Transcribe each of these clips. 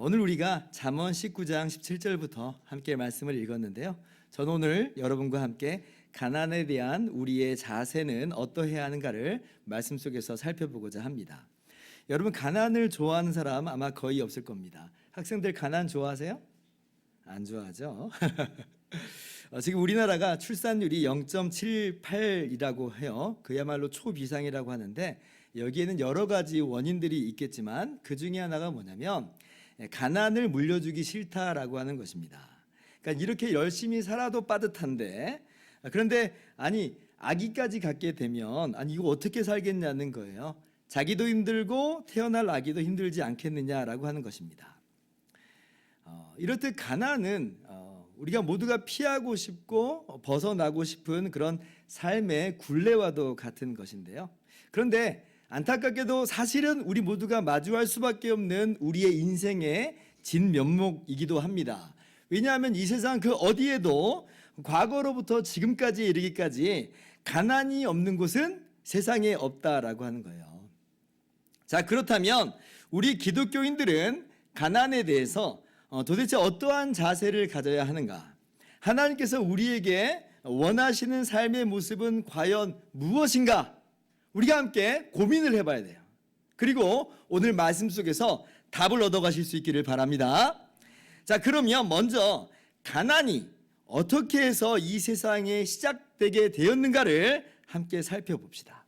오늘 우리가 잠언 19장 17절부터 함께 말씀을 읽었는데요. 저는 오늘 여러분과 함께 가난에 대한 우리의 자세는 어떠해야 하는가를 말씀 속에서 살펴보고자 합니다. 여러분, 가난을 좋아하는 사람 아마 거의 없을 겁니다. 학생들 가난 좋아하세요? 안 좋아하죠? 지금 우리나라가 출산율이 0.78이라고 해요. 그야말로 초비상이라고 하는데 여기에는 여러 가지 원인들이 있겠지만 그 중에 하나가 뭐냐면 가난을 물려주기 싫다라고 하는 것입니다. 그러니까 이렇게 열심히 살아도 빠듯한데, 그런데 아기까지 갖게 되면 이거 어떻게 살겠냐는 거예요. 자기도 힘들고 태어날 아기도 힘들지 않겠느냐라고 하는 것입니다. 이렇듯 가난은 우리가 모두가 피하고 싶고 벗어나고 싶은 그런 삶의 굴레와도 같은 것인데요. 그런데 안타깝게도 사실은 우리 모두가 마주할 수밖에 없는 우리의 인생의 진면목이기도 합니다. 왜냐하면 이 세상 그 어디에도 과거로부터 지금까지 이르기까지 가난이 없는 곳은 세상에 없다라고 하는 거예요. 자, 그렇다면 우리 기독교인들은 가난에 대해서 도대체 어떠한 자세를 가져야 하는가? 하나님께서 우리에게 원하시는 삶의 모습은 과연 무엇인가? 우리가 함께 고민을 해봐야 돼요. 그리고 오늘 말씀 속에서 답을 얻어가실 수 있기를 바랍니다. 자, 그러면 먼저 가난이 어떻게 해서 이 세상에 시작되게 되었는가를 함께 살펴봅시다.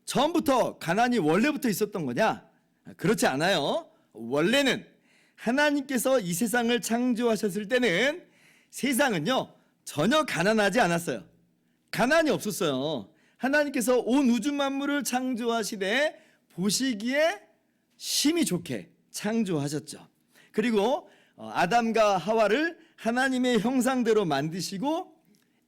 처음부터 가난이 원래부터 있었던 거냐? 그렇지 않아요. 원래는 하나님께서 이 세상을 창조하셨을 때는 세상은요 전혀 가난하지 않았어요. 가난이 없었어요. 하나님께서 온 우주 만물을 창조하시되 보시기에 심히 좋게 창조하셨죠. 그리고 아담과 하와를 하나님의 형상대로 만드시고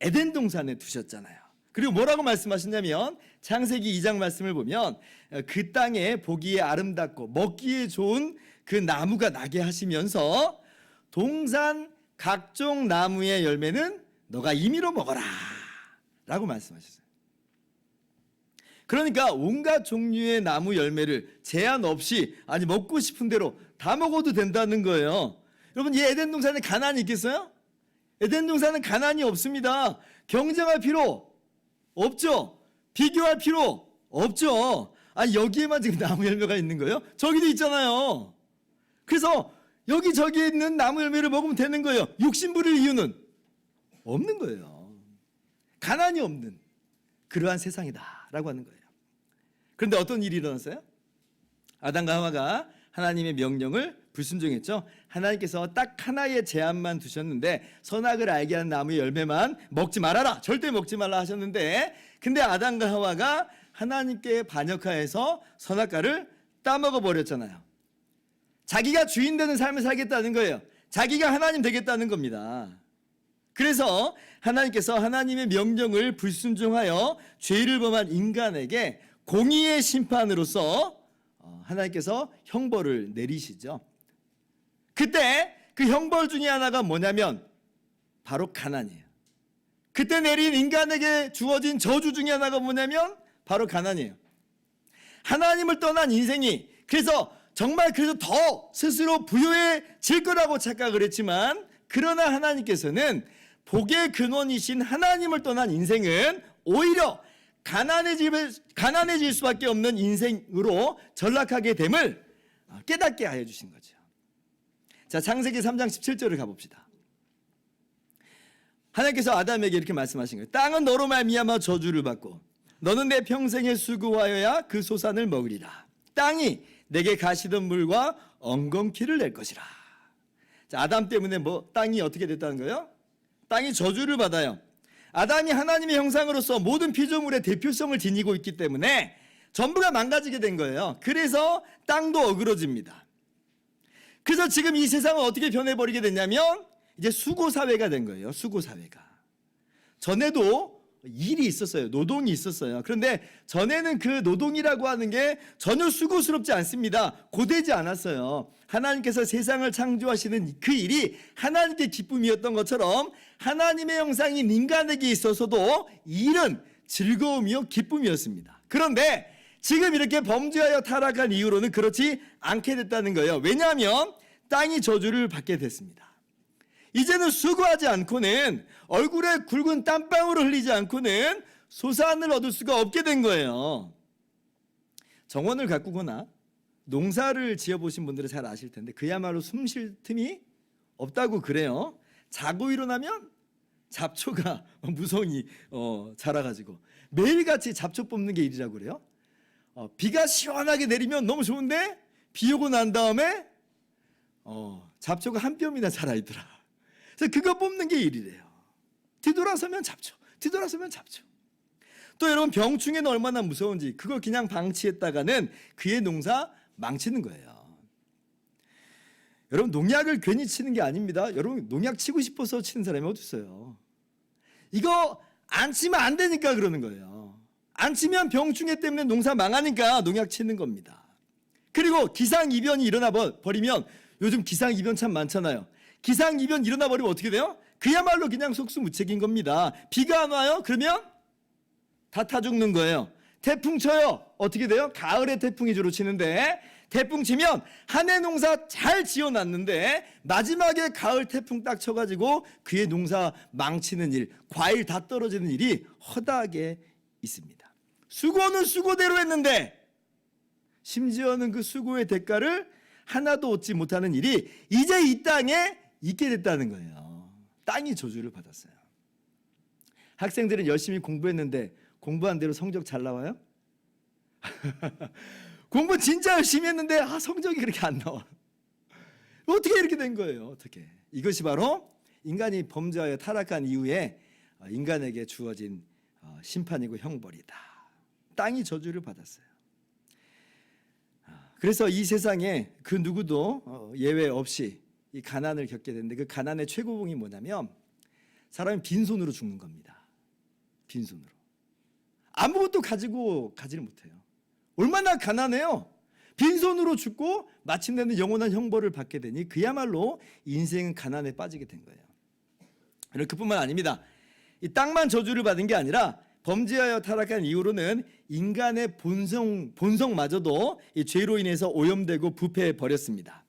에덴 동산에 두셨잖아요. 그리고 뭐라고 말씀하셨냐면 창세기 2장 말씀을 보면 그 땅에 보기에 아름답고 먹기에 좋은 그 나무가 나게 하시면서 동산 각종 나무의 열매는 너가 임의로 먹어라 라고 말씀하셨어요. 그러니까 온갖 종류의 나무 열매를 제한 없이 먹고 싶은 대로 다 먹어도 된다는 거예요. 여러분, 이 에덴 동산에 가난이 있겠어요? 에덴 동산은 가난이 없습니다. 경쟁할 필요 없죠. 비교할 필요 없죠. 여기에만 지금 나무 열매가 있는 거예요? 저기도 있잖아요. 그래서 여기저기 있는 나무 열매를 먹으면 되는 거예요. 욕심 부릴 이유는 없는 거예요. 가난이 없는 그러한 세상이다라고 하는 거예요. 그런데 어떤 일이 일어났어요? 아담과 하와가 하나님의 명령을 불순종했죠. 하나님께서 딱 하나의 제한만 두셨는데 선악을 알게 하는 나무의 열매만 먹지 말아라, 절대 먹지 말라 하셨는데, 근데 아담과 하와가 하나님께 반역하여서 선악과를 따먹어 버렸잖아요. 자기가 주인 되는 삶을 살겠다는 거예요. 자기가 하나님 되겠다는 겁니다. 그래서 하나님께서 하나님의 명령을 불순종하여 죄를 범한 인간에게 공의의 심판으로서 하나님께서 형벌을 내리시죠. 그때 그 형벌 중에 하나가 뭐냐면 바로 가난이에요. 그때 내린 인간에게 주어진 저주 중에 하나가 뭐냐면 바로 가난이에요. 하나님을 떠난 인생이 그래서 더 스스로 부유해질 거라고 착각을 했지만, 그러나 하나님께서는 복의 근원이신 하나님을 떠난 인생은 오히려 가난해질 수밖에 없는 인생으로 전락하게 됨을 깨닫게 하여 주신 거죠. 자, 창세기 3장 17절을 가봅시다. 하나님께서 아담에게 이렇게 말씀하신 거예요. 땅은 너로 말미암아 저주를 받고 너는 내 평생에 수고하여야 그 소산을 먹으리라. 땅이 내게 가시던 물과 엉겅퀴를 낼 것이라. 자, 아담 때문에 땅이 어떻게 됐다는 거예요? 땅이 저주를 받아요. 아담이 하나님의 형상으로서 모든 피조물의 대표성을 지니고 있기 때문에 전부가 망가지게 된 거예요. 그래서 땅도 어그러집니다. 그래서 지금 이 세상은 어떻게 변해버리게 됐냐면 이제 수고사회가 된 거예요. 수고사회가. 전에도 일이 있었어요. 노동이 있었어요. 그런데 전에는 그 노동이라고 하는 게 전혀 수고스럽지 않습니다. 고되지 않았어요. 하나님께서 세상을 창조하시는 그 일이 하나님께 기쁨이었던 것처럼 하나님의 형상인 인간에게 있어서도 일은 즐거움이요 기쁨이었습니다. 그런데 지금 이렇게 범죄하여 타락한 이후로는 그렇지 않게 됐다는 거예요. 왜냐하면 땅이 저주를 받게 됐습니다. 이제는 수고하지 않고는, 얼굴에 굵은 땀방울을 흘리지 않고는 소산을 얻을 수가 없게 된 거예요. 정원을 가꾸거나 농사를 지어보신 분들은 잘 아실 텐데 그야말로 숨 쉴 틈이 없다고 그래요. 자고 일어나면 잡초가 무성히 자라가지고 매일같이 잡초 뽑는 게 일이라고 그래요. 비가 시원하게 내리면 너무 좋은데 비 오고 난 다음에 잡초가 한 뼘이나 자라 있더라. 그래서 그거 뽑는 게 일이래요. 뒤돌아서면 잡초, 뒤돌아서면 잡초. 또 여러분, 병충해는 얼마나 무서운지 그걸 그냥 방치했다가는 그의 농사 망치는 거예요. 여러분, 농약을 괜히 치는 게 아닙니다. 여러분, 농약 치고 싶어서 치는 사람이 어디 있어요? 이거 안 치면 안 되니까 그러는 거예요. 안 치면 병충해 때문에 농사 망하니까 농약 치는 겁니다. 그리고 기상이변이 일어나 버리면, 요즘 기상이변 참 많잖아요. 기상이변 일어나 버리면 어떻게 돼요? 그야말로 그냥 속수무책인 겁니다. 비가 안 와요? 그러면 다 타 죽는 거예요. 태풍 쳐요? 어떻게 돼요? 가을에 태풍이 주로 치는데, 태풍 치면 한 해 농사 잘 지어놨는데 마지막에 가을 태풍 딱 쳐가지고 그의 농사 망치는 일, 과일 다 떨어지는 일이 허다하게 있습니다. 수고는 수고대로 했는데 심지어는 그 수고의 대가를 하나도 얻지 못하는 일이 이제 이 땅에 있게 됐다는 거예요. 땅이 저주를 받았어요. 학생들은 열심히 공부했는데 공부한 대로 성적 잘 나와요? 공부 진짜 열심히 했는데 성적이 그렇게 안 나와. 어떻게 이렇게 된 거예요? 어떻게? 이것이 바로 인간이 범죄하여 타락한 이후에 인간에게 주어진 심판이고 형벌이다. 땅이 저주를 받았어요. 그래서 이 세상에 그 누구도 예외 없이 이 가난을 겪게 되는데, 그 가난의 최고봉이 뭐냐면 사람이 빈손으로 죽는 겁니다. 빈손으로. 아무것도 가지를 못해요. 얼마나 가난해요. 빈손으로 죽고 마침내는 영원한 형벌을 받게 되니 그야말로 인생은 가난에 빠지게 된 거예요. 그뿐만 아닙니다. 이 땅만 저주를 받은 게 아니라 범죄하여 타락한 이후로는 인간의 본성마저도 이 죄로 인해서 오염되고 부패해 버렸습니다.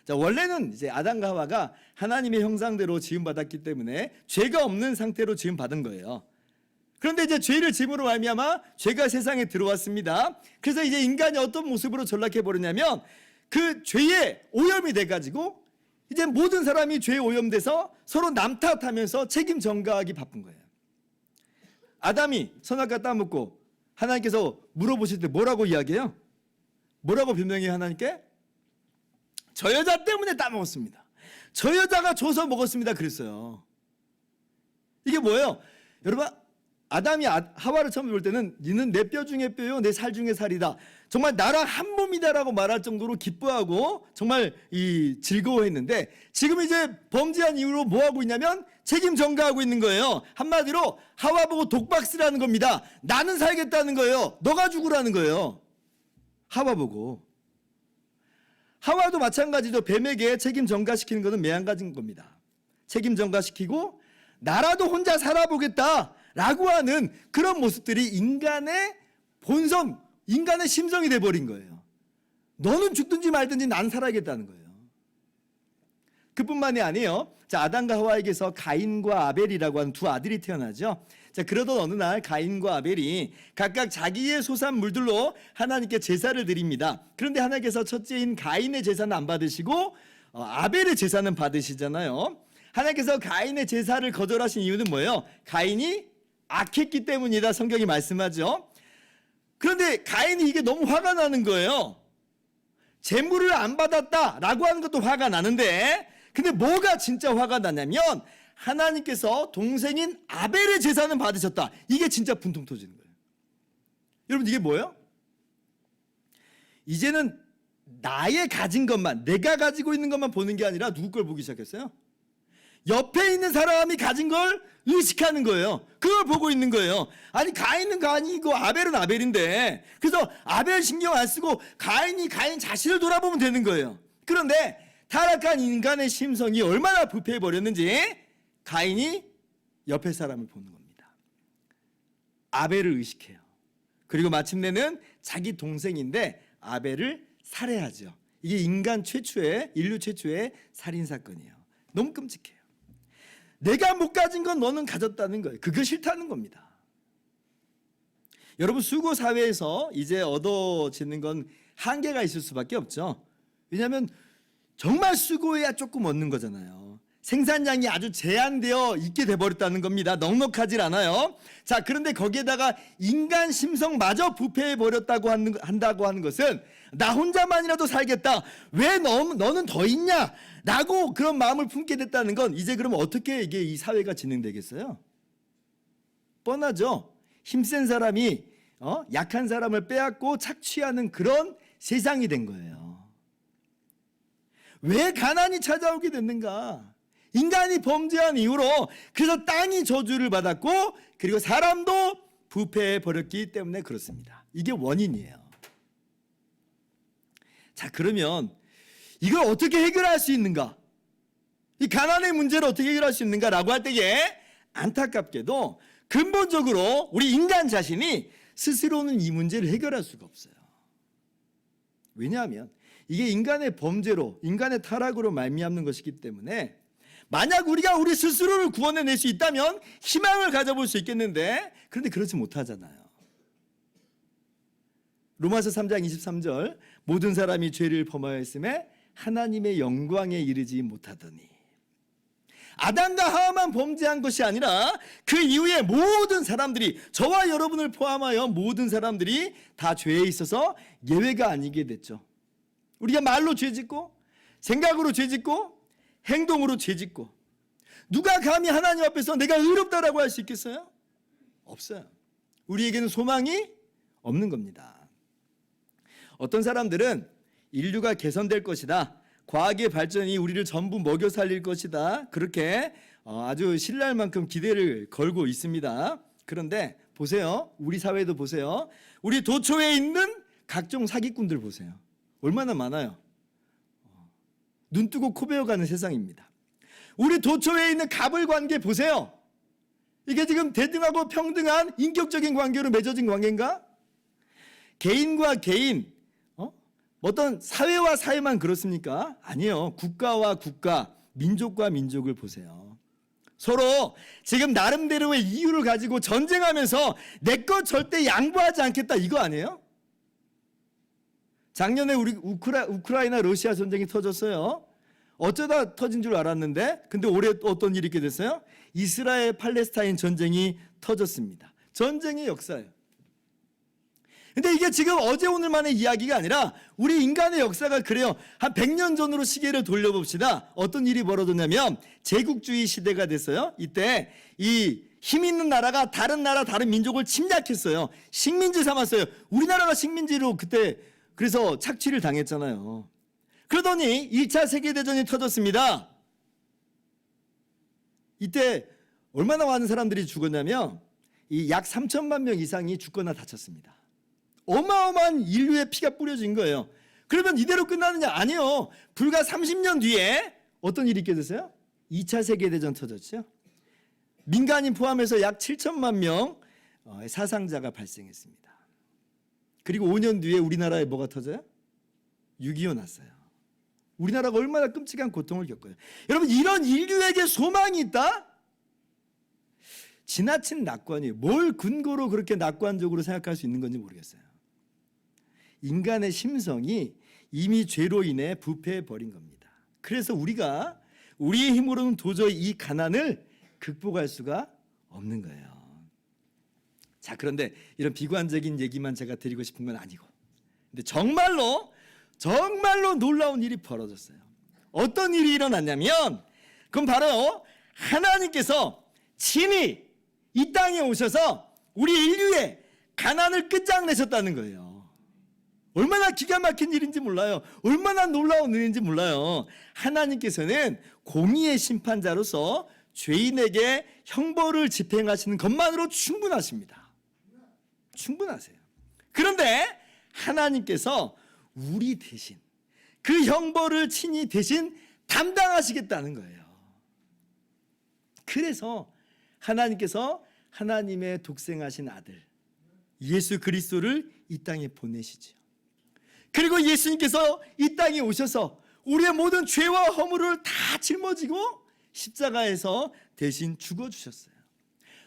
자, 원래는 이제 아담과 하와가 하나님의 형상대로 지음받았기 때문에 죄가 없는 상태로 지음받은 거예요. 그런데 이제 죄를 짐으로 말미암아 죄가 세상에 들어왔습니다. 그래서 이제 인간이 어떤 모습으로 전락해 버렸냐면 그 죄에 오염이 돼가지고 이제 모든 사람이 죄에 오염돼서 서로 남 탓하면서 책임 전가하기 바쁜 거예요. 아담이 선악과 따먹고 하나님께서 물어보실 때 뭐라고 이야기해요? 뭐라고 변명해요, 하나님께? 저 여자 때문에 따먹었습니다. 저 여자가 줘서 먹었습니다. 그랬어요. 이게 뭐예요? 여러분, 아담이 하와를 처음 볼 때는 니는 내 뼈 중에 뼈요, 내 살 중에 살이다. 정말 나랑 한 몸이다라고 말할 정도로 기뻐하고 정말 즐거워했는데, 지금 이제 범죄한 이후로 뭐 하고 있냐면 책임 전가하고 있는 거예요. 한마디로 하와 보고 독박 쓰라는 겁니다. 나는 살겠다는 거예요. 너가 죽으라는 거예요. 하와 보고. 하와도 마찬가지죠. 뱀에게 책임 전가시키는 것은 매한가지인 겁니다. 책임 전가시키고 나라도 혼자 살아보겠다 라고 하는 그런 모습들이 인간의 본성, 인간의 심성이 돼버린 거예요. 너는 죽든지 말든지 난 살아야겠다는 거예요. 그뿐만이 아니에요. 자, 아담과 하와에게서 가인과 아벨이라고 하는 두 아들이 태어나죠. 자, 그러던 어느 날 가인과 아벨이 각각 자기의 소산물들로 하나님께 제사를 드립니다. 그런데 하나님께서 첫째인 가인의 제사는 안 받으시고 아벨의 제사는 받으시잖아요. 하나님께서 가인의 제사를 거절하신 이유는 뭐예요? 가인이 악했기 때문이다, 성경이 말씀하죠. 그런데 가인이 이게 너무 화가 나는 거예요. 제물을 안 받았다라고 하는 것도 화가 나는데, 근데 뭐가 진짜 화가 나냐면 하나님께서 동생인 아벨의 제사는 받으셨다. 이게 진짜 분통 터지는 거예요. 여러분, 이게 뭐예요? 이제는 나의 가진 것만, 내가 가지고 있는 것만 보는 게 아니라 누구 걸 보기 시작했어요? 옆에 있는 사람이 가진 걸 의식하는 거예요. 그걸 보고 있는 거예요. 아니, 가인은 가인이고 아벨은 아벨인데, 그래서 아벨 신경 안 쓰고 가인 자신을 돌아보면 되는 거예요. 그런데 타락한 인간의 심성이 얼마나 부패해 버렸는지 가인이 옆에 사람을 보는 겁니다. 아벨을 의식해요. 그리고 마침내는 자기 동생인데 아벨을 살해하죠. 이게 인류 최초의 살인 사건이에요. 너무 끔찍해요. 내가 못 가진 건 너는 가졌다는 거예요. 그거 싫다는 겁니다. 여러분, 수고 사회에서 이제 얻어지는 건 한계가 있을 수밖에 없죠. 왜냐하면 정말 수고해야 조금 얻는 거잖아요. 생산량이 아주 제한되어 있게 돼버렸다는 겁니다. 넉넉하질 않아요. 자, 그런데 거기에다가 인간 심성마저 부패해버렸다고 한다고 하는 것은 나 혼자만이라도 살겠다, 왜 너는 더 있냐 라고 그런 마음을 품게 됐다는 건 이제 그러면 어떻게 이게 이 사회가 진행되겠어요? 뻔하죠. 힘센 사람이 약한 사람을 빼앗고 착취하는 그런 세상이 된 거예요. 왜 가난이 찾아오게 됐는가? 인간이 범죄한 이후로 그래서 땅이 저주를 받았고 그리고 사람도 부패해 버렸기 때문에 그렇습니다. 이게 원인이에요. 자, 그러면 이걸 어떻게 해결할 수 있는가? 이 가난의 문제를 어떻게 해결할 수 있는가라고 할 때에 안타깝게도 근본적으로 우리 인간 자신이 스스로는 이 문제를 해결할 수가 없어요. 왜냐하면 이게 인간의 범죄로, 인간의 타락으로 말미암는 것이기 때문에 만약 우리가 우리 스스로를 구원해낼 수 있다면 희망을 가져볼 수 있겠는데, 그런데 그렇지 못하잖아요. 로마서 3장 23절, 모든 사람이 죄를 범하였음에 하나님의 영광에 이르지 못하더니. 아담과 하와만 범죄한 것이 아니라 그 이후에 모든 사람들이, 저와 여러분을 포함하여 모든 사람들이 다 죄에 있어서 예외가 아니게 됐죠. 우리가 말로 죄짓고 생각으로 죄짓고 행동으로 죄짓고, 누가 감히 하나님 앞에서 내가 의롭다라고 할 수 있겠어요? 없어요. 우리에게는 소망이 없는 겁니다. 어떤 사람들은 인류가 개선될 것이다, 과학의 발전이 우리를 전부 먹여 살릴 것이다, 그렇게 아주 신랄 만큼 기대를 걸고 있습니다. 그런데 보세요. 우리 사회도 보세요. 우리 도처에 있는 각종 사기꾼들 보세요. 얼마나 많아요. 눈 뜨고 코 베어가는 세상입니다. 우리 도처에 있는 가불관계 보세요. 이게 지금 대등하고 평등한 인격적인 관계로 맺어진 관계인가? 개인과 개인, 어떤 사회와 사회만 그렇습니까? 아니에요. 국가와 국가, 민족과 민족을 보세요. 서로 지금 나름대로의 이유를 가지고 전쟁하면서 내 것 절대 양보하지 않겠다, 이거 아니에요? 작년에 우리 우크라이나 러시아 전쟁이 터졌어요. 어쩌다 터진 줄 알았는데, 근데 올해 어떤 일이 있게 됐어요? 이스라엘 팔레스타인 전쟁이 터졌습니다. 전쟁의 역사예요. 근데 이게 지금 어제 오늘만의 이야기가 아니라 우리 인간의 역사가 그래요. 한 100년 전으로 시계를 돌려봅시다. 어떤 일이 벌어졌냐면 제국주의 시대가 됐어요. 이때 이 힘 있는 나라가 다른 나라, 다른 민족을 침략했어요. 식민지 삼았어요. 우리나라가 식민지로 그때 그래서 착취를 당했잖아요. 그러더니 1차 세계대전이 터졌습니다. 이때 얼마나 많은 사람들이 죽었냐면 이 약 3천만 명 이상이 죽거나 다쳤습니다. 어마어마한 인류의 피가 뿌려진 거예요. 그러면 이대로 끝나느냐? 아니요. 불과 30년 뒤에 어떤 일이 있게 됐어요? 2차 세계대전 터졌죠. 민간인 포함해서 약 7천만 명 사상자가 발생했습니다. 그리고 5년 뒤에 우리나라에 뭐가 터져요? 6.25 났어요. 우리나라가 얼마나 끔찍한 고통을 겪어요. 여러분, 이런 인류에게 소망이 있다? 지나친 낙관이에요. 뭘 근거로 그렇게 낙관적으로 생각할 수 있는 건지 모르겠어요. 인간의 심성이 이미 죄로 인해 부패해버린 겁니다. 그래서 우리가 우리의 힘으로는 도저히 이 가난을 극복할 수가 없는 거예요. 자, 그런데 이런 비관적인 얘기만 제가 드리고 싶은 건 아니고, 근데 정말로 놀라운 일이 벌어졌어요. 어떤 일이 일어났냐면, 그건 바로 하나님께서 친히 이 땅에 오셔서 우리 인류의 가난을 끝장내셨다는 거예요. 얼마나 기가 막힌 일인지 몰라요. 얼마나 놀라운 일인지 몰라요. 하나님께서는 공의의 심판자로서 죄인에게 형벌을 집행하시는 것만으로 충분하십니다. 충분하세요. 그런데 하나님께서 우리 대신 그 형벌을 친히 대신 담당하시겠다는 거예요. 그래서 하나님께서 하나님의 독생하신 아들 예수 그리스도를 이 땅에 보내시지요. 그리고 예수님께서 이 땅에 오셔서 우리의 모든 죄와 허물을 다 짊어지고 십자가에서 대신 죽어주셨어요.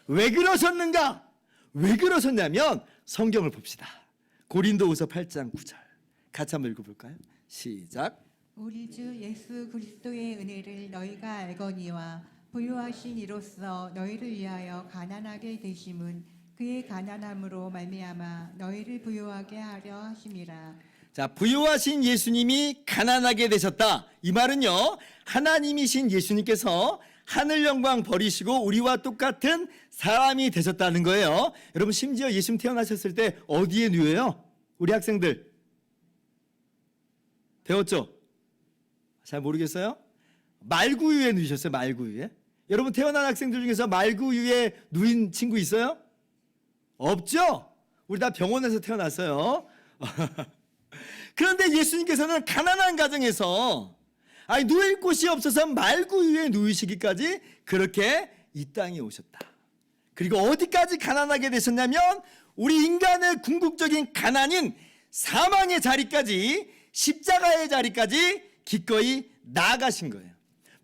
왜 그러셨는가? 왜 그러셨냐면 성경을 봅시다. 고린도후서 8장 9절 같이 한번 읽어볼까요? 시작. 우리 주 예수 그리스도의 은혜를 너희가 알거니와 부유하신 이로써 너희를 위하여 가난하게 되심은 그의 가난함으로 말미암아 너희를 부유하게 하려 하심이라. 자, 부유하신 예수님이 가난하게 되셨다. 이 말은요, 하나님이신 예수님께서 하늘 영광 버리시고 우리와 똑같은 사람이 되셨다는 거예요. 여러분, 심지어 예수님 태어나셨을 때 어디에 누워요? 우리 학생들 배웠죠? 잘 모르겠어요? 말구유에 누우셨어요. 말구유에. 여러분, 태어난 학생들 중에서 말구유에 누인 친구 있어요? 없죠? 우리 다 병원에서 태어났어요. 그런데 예수님께서는 가난한 가정에서 누일 곳이 없어서 말구유에 누이시기까지 그렇게 이 땅에 오셨다. 그리고 어디까지 가난하게 되셨냐면 우리 인간의 궁극적인 가난인 사망의 자리까지, 십자가의 자리까지 기꺼이 나아가신 거예요.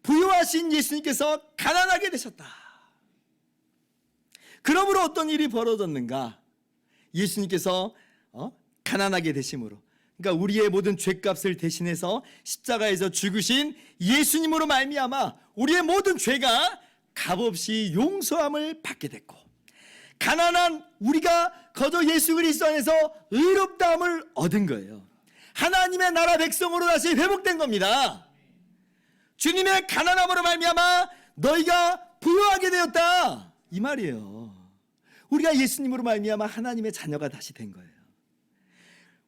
부유하신 예수님께서 가난하게 되셨다. 그러므로 어떤 일이 벌어졌는가? 예수님께서 가난하게 되심으로, 그러니까 우리의 모든 죄값을 대신해서 십자가에서 죽으신 예수님으로 말미암아 우리의 모든 죄가 값없이 용서함을 받게 됐고, 가난한 우리가 거저 예수 그리스도 안에서 의롭다함을 얻은 거예요. 하나님의 나라 백성으로 다시 회복된 겁니다. 주님의 가난함으로 말미암아 너희가 부유하게 되었다, 이 말이에요. 우리가 예수님으로 말미암아 하나님의 자녀가 다시 된 거예요.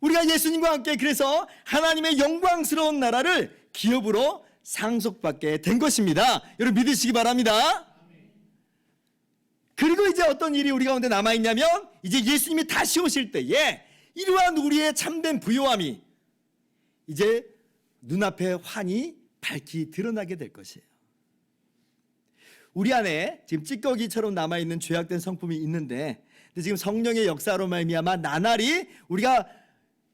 우리가 예수님과 함께 그래서 하나님의 영광스러운 나라를 기업으로 상속받게 된 것입니다. 여러분 믿으시기 바랍니다. 그리고 이제 어떤 일이 우리 가운데 남아있냐면, 이제 예수님이 다시 오실 때에 이러한 우리의 참된 부요함이 이제 눈앞에 환히 밝히 드러나게 될 것이에요. 우리 안에 지금 찌꺼기처럼 남아있는 죄악된 성품이 있는데, 근데 지금 성령의 역사로 말미암아 나날이 우리가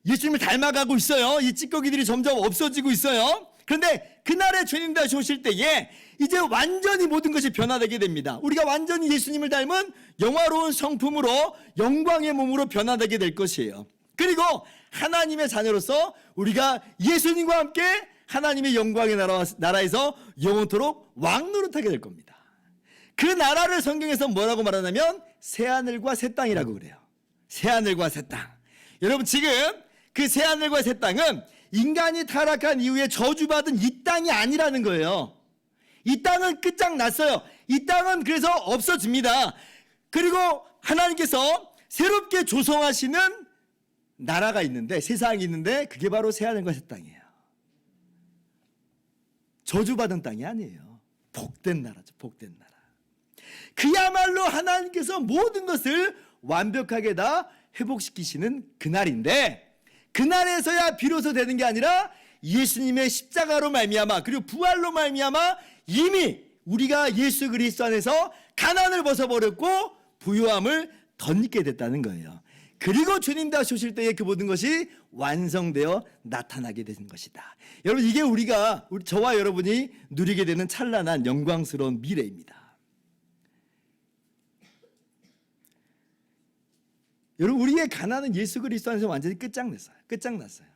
예수님을 닮아가고 있어요. 이 찌꺼기들이 점점 없어지고 있어요. 그런데 그날에 주님 다시 오실 때에 이제 완전히 모든 것이 변화되게 됩니다. 우리가 완전히 예수님을 닮은 영화로운 성품으로, 영광의 몸으로 변화되게 될 것이에요. 그리고 하나님의 자녀로서 우리가 예수님과 함께 하나님의 영광의 나라에서 영원토록 왕노릇하게 될 겁니다. 그 나라를 성경에서 뭐라고 말하냐면 새하늘과 새 땅이라고 그래요. 새하늘과 새 땅. 여러분, 지금 그 새하늘과 새 땅은 인간이 타락한 이후에 저주받은 이 땅이 아니라는 거예요. 이 땅은 끝장났어요. 이 땅은 그래서 없어집니다. 그리고 하나님께서 새롭게 조성하시는 나라가 있는데, 세상이 있는데, 그게 바로 새하늘과 새 땅이에요. 저주받은 땅이 아니에요. 복된 나라죠. 복된 나라. 그야말로 하나님께서 모든 것을 완벽하게 다 회복시키시는 그날인데, 그날에서야 비로소 되는 게 아니라 예수님의 십자가로 말미암아, 그리고 부활로 말미암아 이미 우리가 예수 그리스도 안에서 가난을 벗어버렸고 부유함을 덧입게 됐다는 거예요. 그리고 주님 다시 오실 때에 그 모든 것이 완성되어 나타나게 되는 것이다. 여러분, 이게 저와 여러분이 누리게 되는 찬란한 영광스러운 미래입니다. 여러분, 우리의 가난은 예수 그리스도 안에서 완전히 끝장났어요.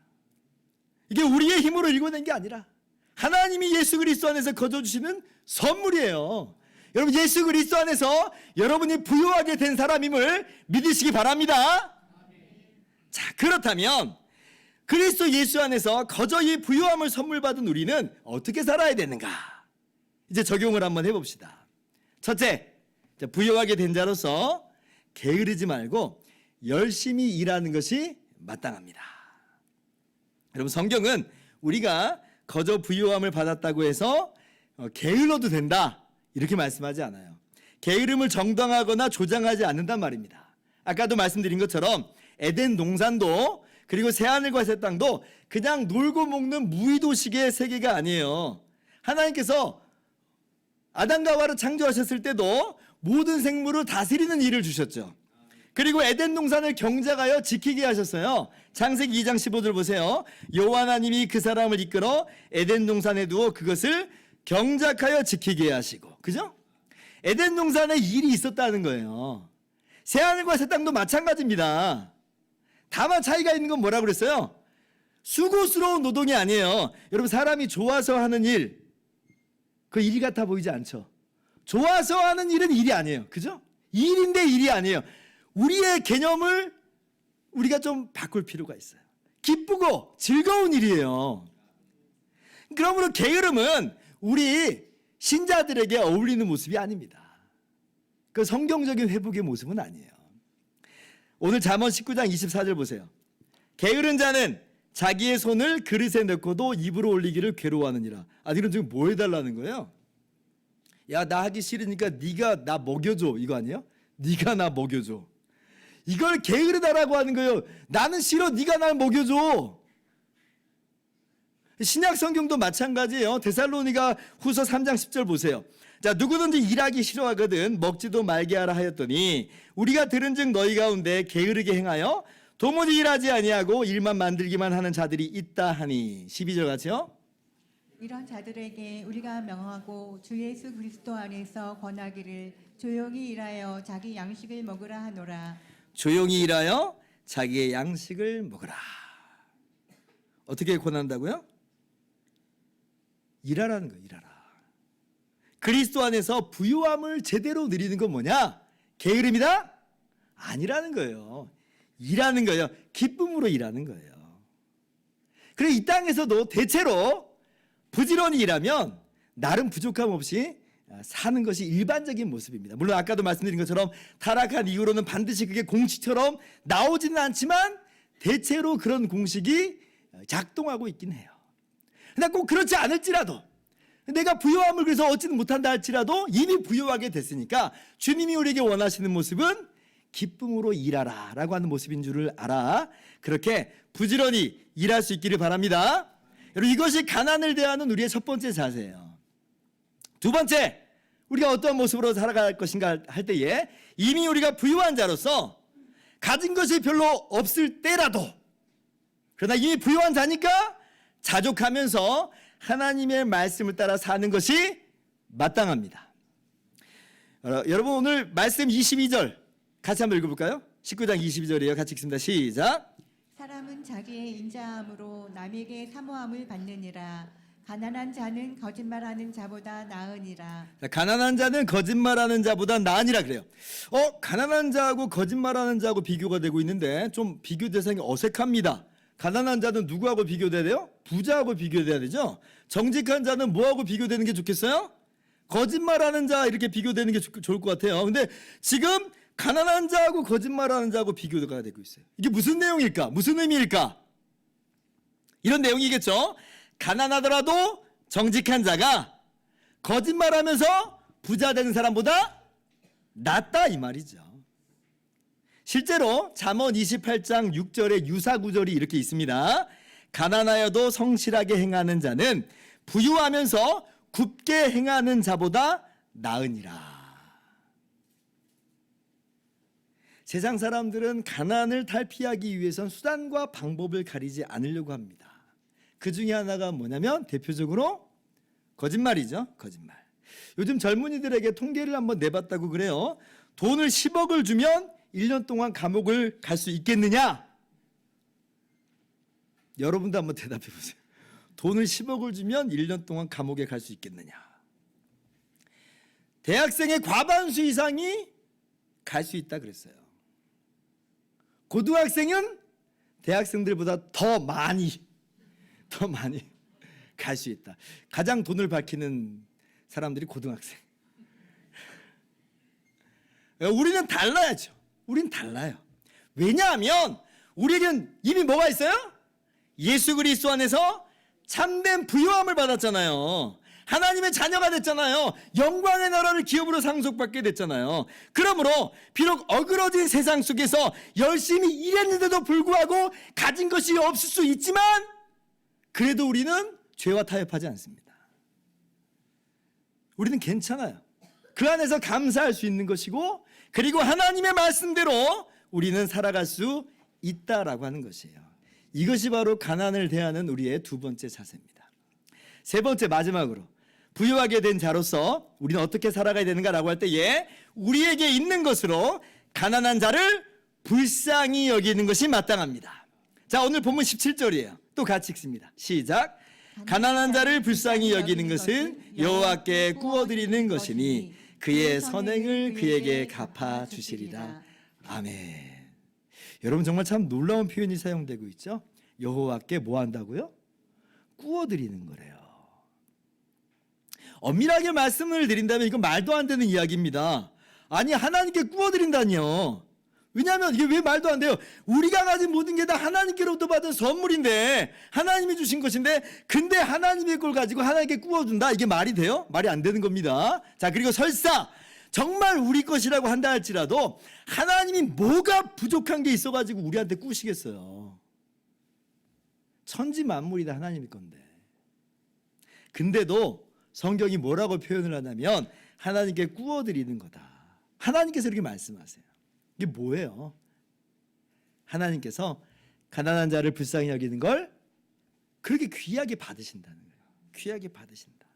이게 우리의 힘으로 일궈낸 게 아니라 하나님이 예수 그리스도 안에서 거둬주시는 선물이에요. 여러분, 예수 그리스도 안에서 여러분이 부유하게 된 사람임을 믿으시기 바랍니다. 자, 그렇다면 그리스도 예수 안에서 거저히 부유함을 선물 받은 우리는 어떻게 살아야 되는가? 이제 적용을 한번 해봅시다. 첫째, 부유하게 된 자로서 게으르지 말고 열심히 일하는 것이 마땅합니다. 여러분, 성경은 우리가 거저 부유함을 받았다고 해서 게을러도 된다 이렇게 말씀하지 않아요. 게으름을 정당하거나 조장하지 않는단 말입니다. 아까도 말씀드린 것처럼 에덴 동산도, 그리고 새하늘과 새 땅도 그냥 놀고 먹는 무의도식의 세계가 아니에요. 하나님께서 아담과 하와를 창조하셨을 때도 모든 생물을 다스리는 일을 주셨죠. 그리고 에덴 동산을 경작하여 지키게 하셨어요. 창세기 2장 15절 보세요. 여호와 하나님이 그 사람을 이끌어 에덴 동산에 두어 그것을 경작하여 지키게 하시고. 그죠? 에덴 동산에 일이 있었다는 거예요. 새하늘과 새 땅도 마찬가지입니다. 다만 차이가 있는 건 뭐라고 그랬어요? 수고스러운 노동이 아니에요. 여러분, 사람이 좋아서 하는 일, 그 일 같아 보이지 않죠? 좋아서 하는 일은 일이 아니에요. 그죠? 일인데 일이 아니에요. 우리의 개념을 우리가 좀 바꿀 필요가 있어요. 기쁘고 즐거운 일이에요. 그러므로 게으름은 우리 신자들에게 어울리는 모습이 아닙니다. 그 성경적인 회복의 모습은 아니에요. 오늘 잠언 19장 24절 보세요. 게으른 자는 자기의 손을 그릇에 넣고도 입으로 올리기를 괴로워하느니라. 이런 중에 뭐 해달라는 거예요? 야, 나 하기 싫으니까 네가 나 먹여줘, 이거 아니에요? 네가 나 먹여줘. 이걸 게으르다라고 하는 거예요. 나는 싫어, 네가 날 먹여줘. 신약 성경도 마찬가지예요. 데살로니가 후서 3장 10절 보세요. 자, 누구든지 일하기 싫어하거든 먹지도 말게 하라 하였더니 우리가 들은즉 너희 가운데 게으르게 행하여 도무지 일하지 아니하고 일만 만들기만 하는 자들이 있다 하니. 12절 같이요. 이런 자들에게 우리가 명하고 주 예수 그리스도 안에서 권하기를 조용히 일하여 자기 양식을 먹으라 하노라. 조용히 일하여 자기의 양식을 먹으라. 어떻게 권한다고요? 일하라는 거예요. 일하라. 그리스도 안에서 부요함을 제대로 누리는 건 뭐냐? 게으름이다? 아니라는 거예요. 일하는 거예요. 기쁨으로 일하는 거예요. 그래, 이 땅에서도 대체로 부지런히 일하면 나름 부족함 없이 사는 것이 일반적인 모습입니다. 물론 아까도 말씀드린 것처럼 타락한 이후로는 반드시 그게 공식처럼 나오지는 않지만 대체로 그런 공식이 작동하고 있긴 해요. 근데 꼭 그렇지 않을지라도, 내가 부요함을 그래서 얻지는 못한다 할지라도 이미 부요하게 됐으니까 주님이 우리에게 원하시는 모습은 기쁨으로 일하라 라고 하는 모습인 줄을 알아. 그렇게 부지런히 일할 수 있기를 바랍니다. 여러분, 이것이 가난을 대하는 우리의 첫 번째 자세예요. 두 번째, 우리가 어떤 모습으로 살아갈 것인가 할 때에 이미 우리가 부유한 자로서 가진 것이 별로 없을 때라도, 그러나 이미 부유한 자니까 자족하면서 하나님의 말씀을 따라 사는 것이 마땅합니다. 여러분, 오늘 말씀 22절 같이 한번 읽어볼까요? 19장 22절이에요. 같이 읽습니다. 시작. 사람은 자기의 인자함으로 남에게 사모함을 받느니라. 가난한 자는 거짓말하는 자보다 나으니라. 가난한 자는 거짓말하는 자보다 나으니라 그래요. 가난한 자하고 거짓말하는 자하고 비교가 되고 있는데 좀 비교 대상이 어색합니다. 가난한 자는 누구하고 비교돼야 돼요? 부자하고 비교돼야 되죠. 정직한 자는 뭐하고 비교되는 게 좋겠어요? 거짓말하는 자 이렇게 비교되는 게 좋을 것 같아요. 근데 지금 가난한 자하고 거짓말하는 자하고 비교가 되고 있어요. 이게 무슨 내용일까? 무슨 의미일까? 이런 내용이겠죠. 가난하더라도 정직한 자가 거짓말하면서 부자 되는 사람보다 낫다 이 말이죠. 실제로 잠언 28장 6절의 유사 구절이 이렇게 있습니다. 가난하여도 성실하게 행하는 자는 부유하면서 굽게 행하는 자보다 나으니라. 세상 사람들은 가난을 탈피하기 위해선 수단과 방법을 가리지 않으려고 합니다. 그 중에 하나가 뭐냐면 대표적으로 거짓말이죠. 거짓말. 요즘 젊은이들에게 통계를 한번 내봤다고 그래요. 돈을 10억을 주면 1년 동안 감옥을 갈 수 있겠느냐? 여러분도 한번 대답해 보세요. 돈을 10억을 주면 1년 동안 감옥에 갈 수 있겠느냐? 대학생의 과반수 이상이 갈 수 있다 그랬어요. 고등학생은 대학생들보다 더 많이 갈 수 있다. 가장 돈을 밝히는 사람들이 고등학생. 우리는 달라야죠. 우린 달라요. 왜냐하면 우리는 이미 뭐가 있어요? 예수 그리스도 안에서 참된 부요함을 받았잖아요. 하나님의 자녀가 됐잖아요. 영광의 나라를 기업으로 상속받게 됐잖아요. 그러므로 비록 어그러진 세상 속에서 열심히 일했는데도 불구하고 가진 것이 없을 수 있지만 그래도 우리는 죄와 타협하지 않습니다. 우리는 괜찮아요. 그 안에서 감사할 수 있는 것이고, 그리고 하나님의 말씀대로 우리는 살아갈 수 있다라고 하는 것이에요. 이것이 바로 가난을 대하는 우리의 두 번째 자세입니다. 세 번째, 마지막으로 부유하게 된 자로서 우리는 어떻게 살아가야 되는가라고 할 때에 우리에게 있는 것으로 가난한 자를 불쌍히 여기는 것이 마땅합니다. 자, 오늘 본문 17절이에요. 또 같이 읽습니다. 시작. 가난한 자를 불쌍히 여기는 것은 여호와께 구워드리는 것이니 그의 선행을 그에게 갚아 주시리라. 아멘. 여러분, 정말 참 놀라운 표현이 사용되고 있죠. 여호와께 뭐 한다고요? 구워드리는 거래요. 엄밀하게 말씀을 드린다면 이건 말도 안 되는 이야기입니다. 아니, 하나님께 구워드린다니요. 왜냐하면 이게 왜 말도 안 돼요? 우리가 가진 모든 게 다 하나님께로부터 받은 선물인데, 하나님이 주신 것인데, 근데 하나님의 걸 가지고 하나님께 구워준다? 이게 말이 돼요? 말이 안 되는 겁니다. 자, 그리고 설사 정말 우리 것이라고 한다 할지라도 하나님이 뭐가 부족한 게 있어가지고 우리한테 꾸시겠어요? 천지 만물이 다 하나님의 건데. 근데도 성경이 뭐라고 표현을 하냐면 하나님께 구워드리는 거다. 하나님께서 이렇게 말씀하세요. 이게 뭐예요? 하나님께서 가난한 자를 불쌍히 여기는 걸 그렇게 귀하게 받으신다는 거예요. 귀하게 받으신다.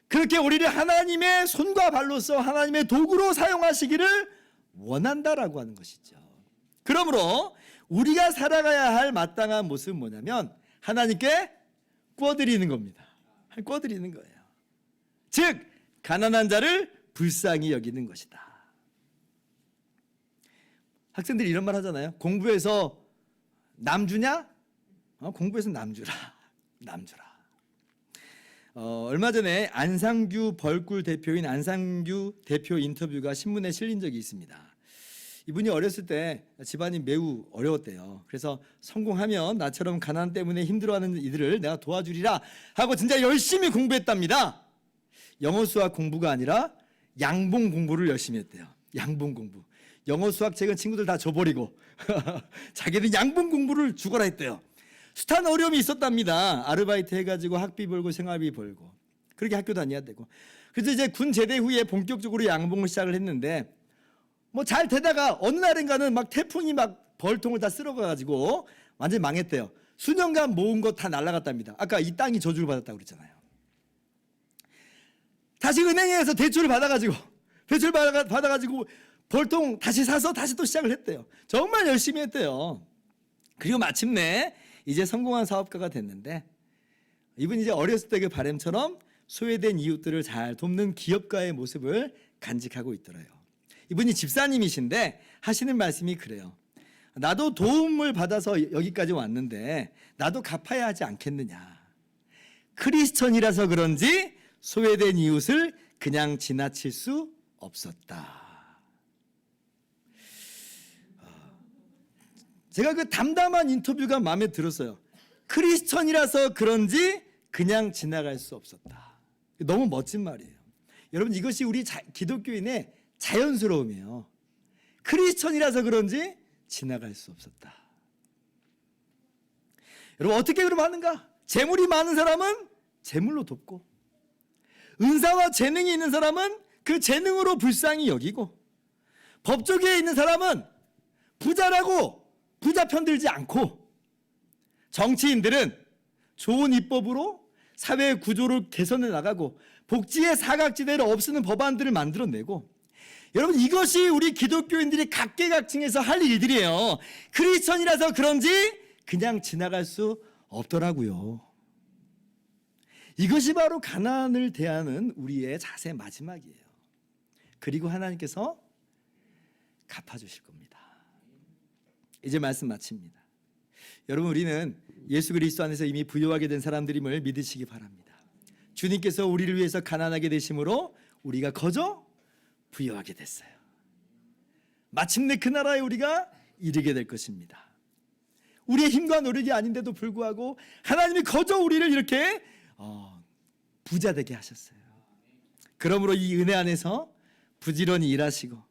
그렇게 우리를 하나님의 손과 발로서 하나님의 도구로 사용하시기를 원한다라고 하는 것이죠. 그러므로 우리가 살아가야 할 마땅한 모습은 뭐냐면 하나님께 구워드리는 겁니다. 구워드리는 거예요. 즉 가난한 자를 불쌍히 여기는 것이다. 학생들이 이런 말 하잖아요. 공부해서 남 주냐? 공부해서 남 주라. 남 주라. 얼마 전에 안상규 벌꿀 대표인 안상규 대표 인터뷰가 신문에 실린 적이 있습니다. 이분이 어렸을 때 집안이 매우 어려웠대요. 그래서 성공하면 나처럼 가난 때문에 힘들어하는 이들을 내가 도와주리라 하고 진짜 열심히 공부했답니다. 영어 수학 공부가 아니라 양봉 공부를 열심히 했대요. 양봉 공부. 영어 수학 책은 친구들 다 줘버리고 자기는 양봉 공부를 죽어라 했대요. 숱한 어려움이 있었답니다. 아르바이트 해가지고 학비 벌고 생활비 벌고 그렇게 학교 다녀야 되고. 그래서 이제 군 제대 후에 본격적으로 양봉을 시작을 했는데 뭐 잘 되다가 어느 날인가는 막 태풍이 막 벌통을 다 쓸어가지고 완전히 망했대요. 수년간 모은 거 다 날아갔답니다. 아까 이 땅이 저주를 받았다고 그랬잖아요. 다시 은행에서 대출을 받아가지고 벌통 다시 사서 다시 또 시작을 했대요. 정말 열심히 했대요. 그리고 마침내 이제 성공한 사업가가 됐는데 이분이 이제 어렸을 때 그 바람처럼 소외된 이웃들을 잘 돕는 기업가의 모습을 간직하고 있더래요. 이분이 집사님이신데 하시는 말씀이 그래요. 나도 도움을 받아서 여기까지 왔는데 나도 갚아야 하지 않겠느냐. 크리스천이라서 그런지 소외된 이웃을 그냥 지나칠 수 없었다. 제가 그 담담한 인터뷰가 마음에 들었어요. 크리스천이라서 그런지 그냥 지나갈 수 없었다. 너무 멋진 말이에요. 여러분, 이것이 우리 기독교인의 자연스러움이에요. 크리스천이라서 그런지 지나갈 수 없었다. 여러분, 어떻게 그럼 하는가? 재물이 많은 사람은 재물로 돕고, 은사와 재능이 있는 사람은 그 재능으로 불쌍히 여기고, 법조계에 있는 사람은 부자라고 부자 편들지 않고, 정치인들은 좋은 입법으로 사회 구조를 개선해 나가고 복지의 사각지대를 없애는 법안들을 만들어내고, 여러분, 이것이 우리 기독교인들이 각계각층에서 할 일들이에요. 크리스천이라서 그런지 그냥 지나갈 수 없더라고요. 이것이 바로 가난을 대하는 우리의 자세 마지막이에요. 그리고 하나님께서 갚아주실 겁니다. 이제 말씀 마칩니다. 여러분, 우리는 예수 그리스도 안에서 이미 부유하게 된 사람들임을 믿으시기 바랍니다. 주님께서 우리를 위해서 가난하게 되심으로 우리가 거저 부유하게 됐어요. 마침내 그 나라에 우리가 이르게 될 것입니다. 우리의 힘과 노력이 아닌데도 불구하고 하나님이 거저 우리를 이렇게 부자 되게 하셨어요. 그러므로 이 은혜 안에서 부지런히 일하시고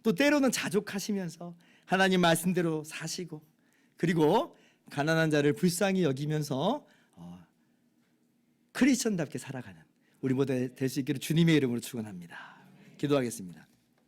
또 때로는 자족하시면서 하나님 말씀대로 사시고 그리고 가난한 자를 불쌍히 여기면서 크리스천답게 살아가는 우리 모두 될 수 있기를 주님의 이름으로 축원합니다. 기도하겠습니다.